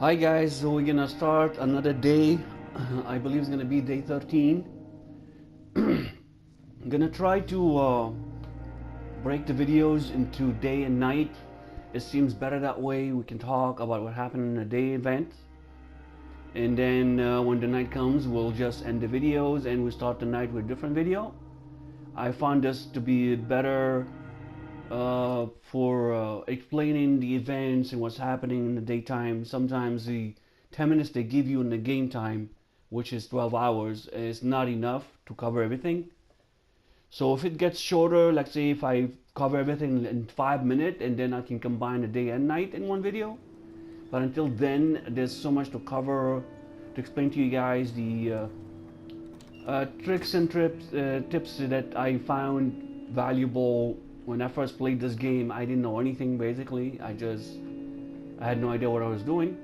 Hi guys, so we're gonna start another day. I believe it's gonna be day 13. I'm gonna try to break the videos into day and night. It seems better that way. We can talk about what happened in a day event, and then when the night comes, we'll just end the videos and we start the night with a different video. I found this to be better for explaining the events and what's happening in the daytime. Sometimes the 10 minutes they give you in the game time, which is 12 hours, is not enough to cover everything. So if it gets shorter, like say if I cover everything in 5 minutes and then I can combine the day and night in one video. But until then, there's so much to cover to explain to you guys the tricks and tips that I found valuable when I first played this game. I didn't know anything basically. I had no idea what I was doing.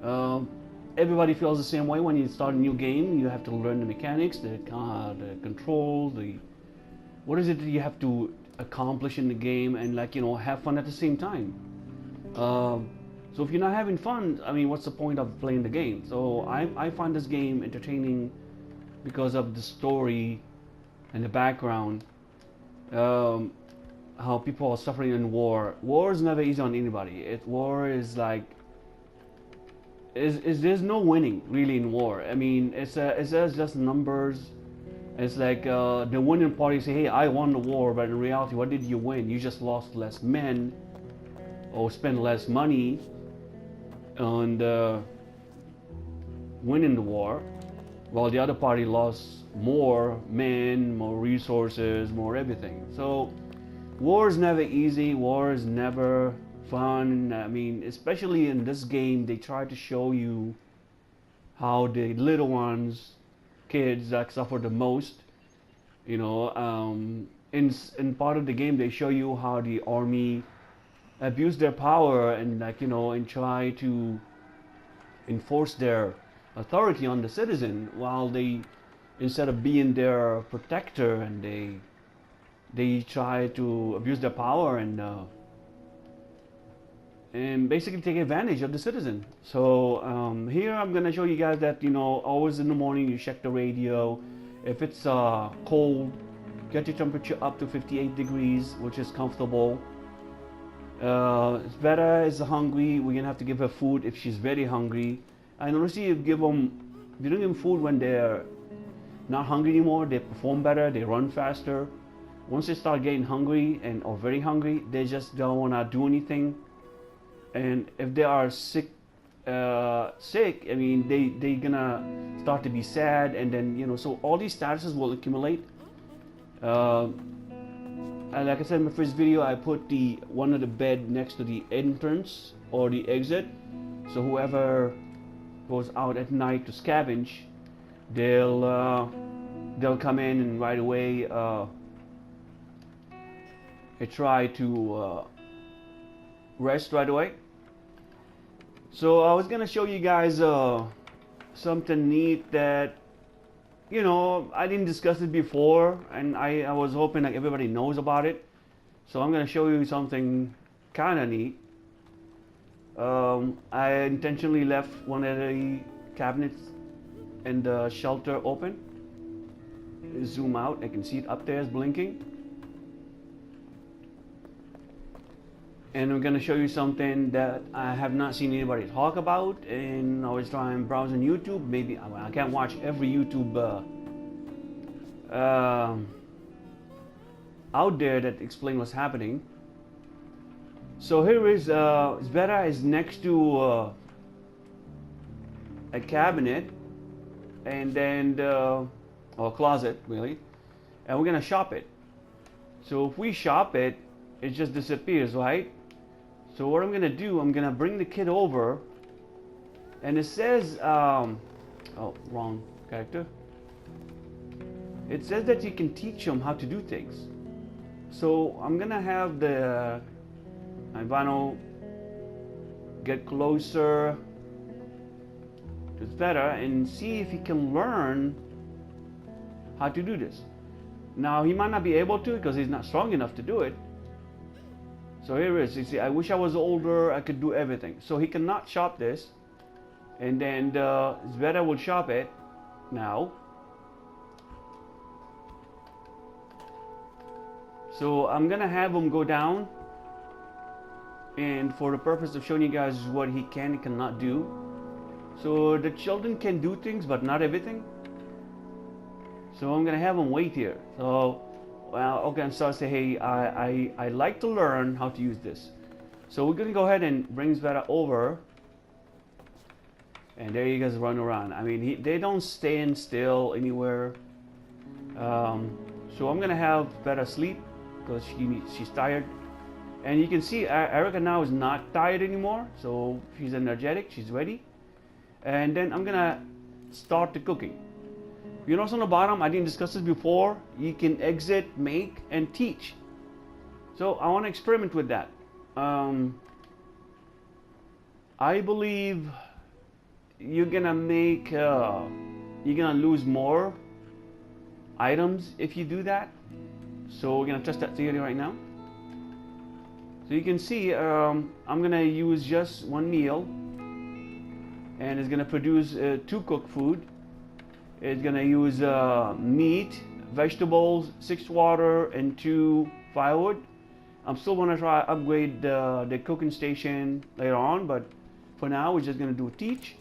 Um, Everybody feels the same way when you start a new game. You have to learn the mechanics, the control, the what is it that you have to accomplish in the game, and have fun at the same time. Um, so if you're not having fun, I mean, what's the point of playing the game? So I find this game entertaining because of the story and the background. Um, how people are suffering in war. War is never easy on anybody. War is like is there's no winning really in war. I mean, it's just numbers. It's like the winning party say, "Hey, I won the war," but in reality, what did you win? You just lost less men or spent less money on winning the war, while the other party lost more men, more resources, more everything. So war is never easy. War is never fun. I mean, especially in this game, they try to show you how the little ones, kids that suffer the most. In part of the game, they show you how the army abuse their power and try to enforce their authority on the citizen, while they, instead of being their protector, and they try to abuse their power and basically take advantage of the citizen. So here I'm gonna show you guys that always in the morning you check the radio. If it's cold, get your temperature up to 58 degrees, which is comfortable. Sveta is hungry. We're gonna have to give her food if she's very hungry. And honestly, if you don't give them food when they're not hungry anymore, they perform better, they run faster. Once they start getting hungry or very hungry, they just don't wanna do anything. And if they are sick, I mean, they gonna start to be sad, and then so all these statuses will accumulate. And like I said in my first video, I put one of the bed next to the entrance or the exit, so whoever goes out at night to scavenge, they'll come in and right away try to rest right away. So I was gonna show you guys something neat that I didn't discuss it before, and I was hoping like everybody knows about it. So I'm gonna show you something kind of neat. I intentionally left one of the cabinets in the shelter open. Zoom out, I can see it up there is blinking. And I'm gonna show you something that I have not seen anybody talk about, and I was trying browsing YouTube. Maybe I can't watch every YouTube out there that explain what's happening. So here is Sveta is next to a cabinet, and then or a closet really, and we're gonna shop it. So if we shop it, it just disappears, right? So what I'm gonna do, I'm gonna bring the kid over, and it says, oh, wrong character. It says that you can teach them how to do things. So I'm gonna have the Ivano get closer to Sveta and see if he can learn how to do this. Now he might not be able to because he's not strong enough to do it. So here it is. You see, I wish I was older, I could do everything. So he cannot chop this. And then Zveta will shop it now. So I'm gonna have him go down, and for the purpose of showing you guys what he can and cannot do. So the children can do things, but not everything. So I'm gonna have him wait here. So, well, okay, and so I say, hey, I like to learn how to use this. So we're gonna go ahead and bring Zveta over. And there you guys run around. I mean, they don't stand still anywhere. So I'm gonna have Zveta sleep because she's tired. And you can see Arica now is not tired anymore. So she's energetic, she's ready. And then I'm gonna start the cooking. You notice on the bottom, I didn't discuss this before, you can exit, make, and teach. So I want to experiment with that. I believe you're gonna lose more items if you do that. So we're gonna test that theory right now. So you can see I'm gonna use just one meal, and it's gonna produce 2 cooked food. It's gonna use meat, vegetables, 6 water, and 2 firewood. I'm still gonna try upgrade the cooking station later on, but for now we're just gonna do teach.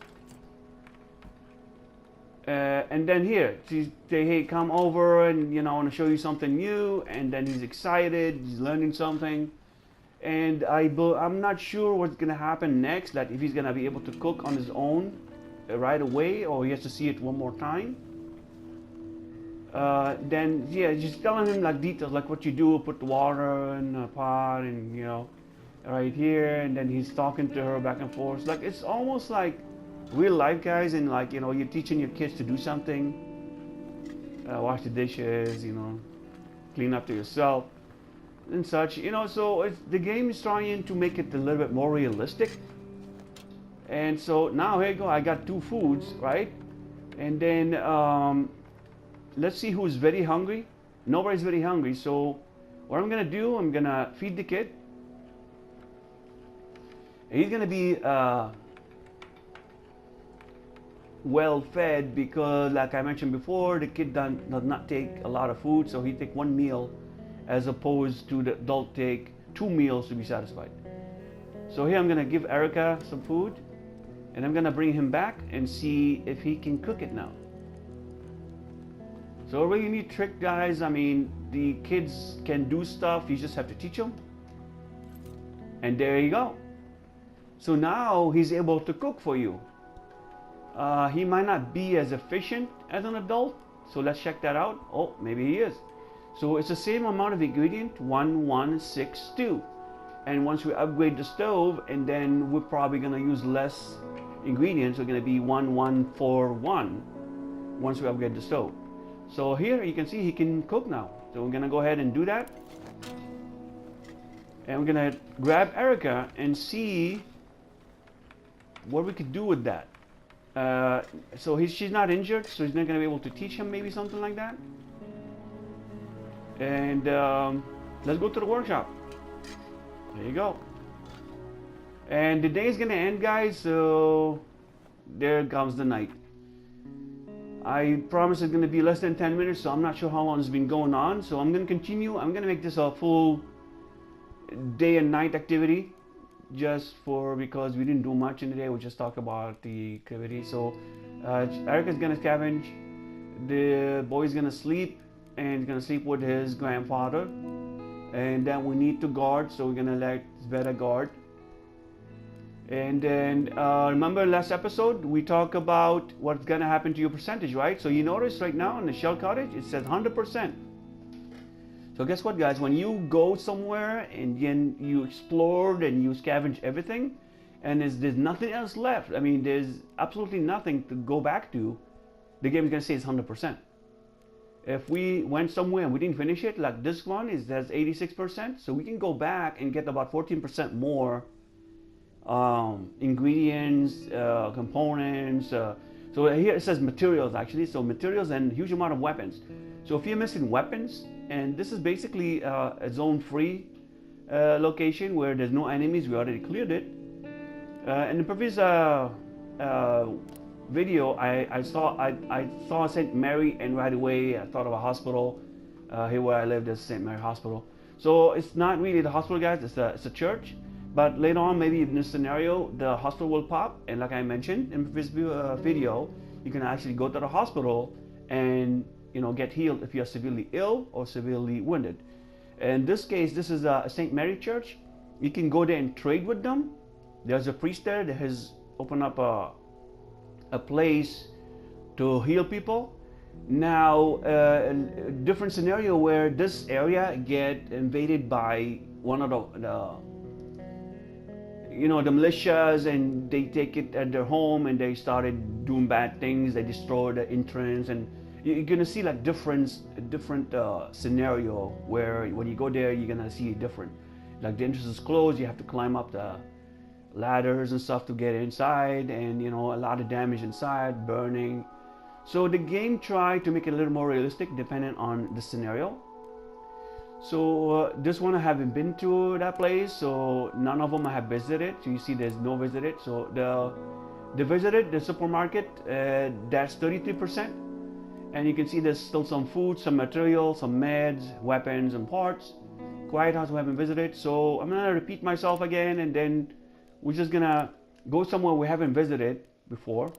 And then here, she say, hey, come over, and I want to show you something new. And then he's excited, he's learning something. And I'm not sure what's gonna happen next. That if he's gonna be able to cook on his own right away, or he has to see it one more time. Then yeah, just telling him like details, like what you do, put the water in a pot, and right here, and then he's talking to her back and forth. Like it's almost like real life, guys, and like you're teaching your kids to do something, wash the dishes, clean up to yourself and such, so the game is trying to make it a little bit more realistic. And so now here you go, I got 2 foods, right? And then let's see who's very hungry. Nobody's very hungry, so what I'm gonna do, I'm gonna feed the kid. He's gonna be well fed because, like I mentioned before, the kid does not take a lot of food, so he take 1 meal as opposed to the adult take 2 meals to be satisfied. So here I'm gonna give Arica some food, and I'm gonna bring him back and see if he can cook it now. So a really neat trick, guys. I mean, the kids can do stuff, you just have to teach them. And there you go. So now he's able to cook for you. He might not be as efficient as an adult, so let's check that out. Oh, maybe he is. So it's the same amount of ingredient, 1162. And once we upgrade the stove, and then we're probably gonna use less ingredients, we're gonna be 1141 once we upgrade the stove. So here you can see he can cook now. So we're gonna go ahead and do that. And we're gonna grab Arica and see what we could do with that. So she's not injured, so he's not gonna be able to teach him maybe something like that. And let's go to the workshop. There you go. And the day is gonna end, guys, so there comes the night. I promise it's gonna be less than 10 minutes, so I'm not sure how long it's been going on. So I'm gonna continue. I'm gonna make this a full day and night activity, just because we didn't do much in the day. We just talked about the activity. So Arica's gonna scavenge, the boy's gonna sleep, and he's gonna sleep with his grandfather. And then we need to guard, so we're gonna let Zveta guard. And then remember last episode we talked about what's gonna happen to your percentage, right? So you notice right now in the shell cottage it says 100%. So guess what, guys? When you go somewhere and then you explored and you scavenge everything, and there's nothing else left. I mean, there's absolutely nothing to go back to. The game is gonna say it's 100%. If we went somewhere and we didn't finish it, like this one has 86%, so we can go back and get about 14% more ingredients, components. So here it says materials, actually. So materials and huge amount of weapons. So if you're missing weapons, and this is basically a zone-free location where there's no enemies, we already cleared it. In the previous video, I saw St. Mary, and right away I thought of a hospital. Here where I live, there's St. Mary Hospital. So it's not really the hospital, guys. It's a church. But later on, maybe in this scenario, the hospital will pop, and like I mentioned in this video, you can actually go to the hospital and get healed if you're severely ill or severely wounded. In this case, this is a St. Mary Church. You can go there and trade with them. There's a priest there that has opened up a place to heal people. Now, a different scenario where this area get invaded by one of the militias, and they take it at their home and they started doing bad things. They destroy the entrance, and you're gonna see like different scenario where when you go there, you're gonna see it different. Like the entrance is closed, you have to climb up the ladders and stuff to get inside, and a lot of damage inside, burning. So the game tried to make it a little more realistic depending on the scenario. So this one I haven't been to that place, so none of them I have visited. So you see there's no visited. So the visited, the supermarket, that's 33%. And you can see there's still some food, some material, some meds, weapons, and parts. Quiet House we haven't visited. So I'm gonna repeat myself again, and then we're just gonna go somewhere we haven't visited before.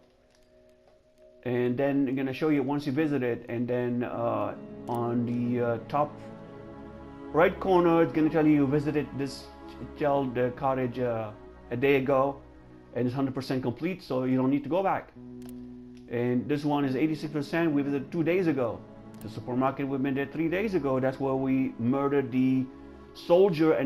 And then I'm gonna show you once you visit it, and then on the top right corner, it's gonna tell you visited this child cottage a day ago, and it's 100% complete, so you don't need to go back. And this one is 86%. We visited 2 days ago. The supermarket we've been there 3 days ago. That's where we murdered the soldier and